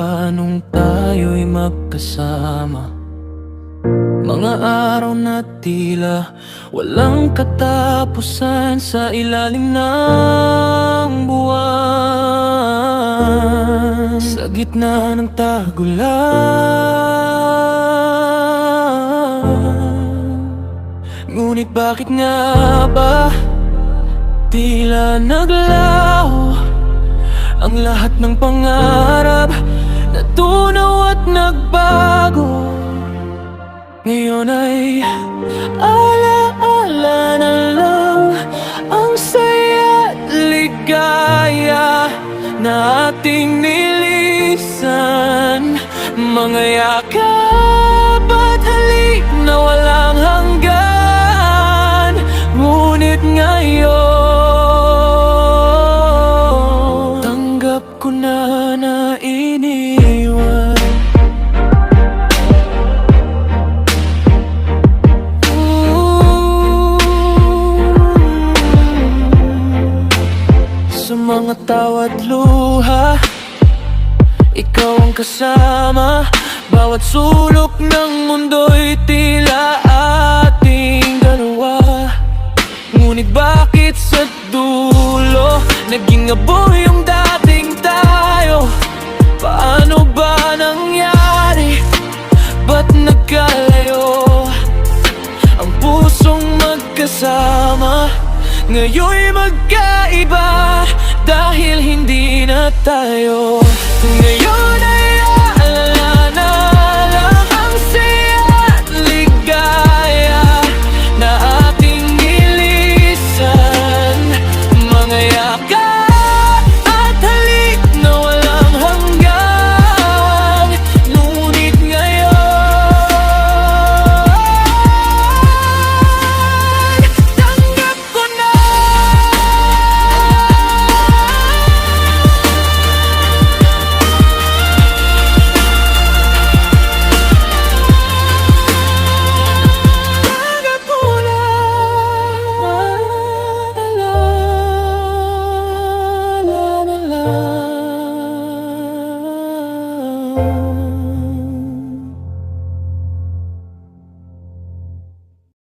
pa nung tayo'y magkasama. Mga araw na tila walang katapusan sa ilalim ng buwan. Sa gitna ng tagulan, ngunit bakit nga ba tila naglaho ang lahat ng pangarap na tunaw at nagbago? Ngayon ay ala-ala na lang ang saya at ligaya na ating nilisan. Mga yakap at halik na walang hanggan, ngunit ngayon tanggap ko na na iniwan. Sa mga tawa't luha, ikaw ang kasama. Bawat sulok ng mundo'y tila ating dalawa. Ngunit bakit sa dulo naging abo yung dating tayo? Paano ba nangyari? Ba't nagkalayo ang pusong magkasama? Ngayon'y magkaiba dahil hindi na tayo. Ngayon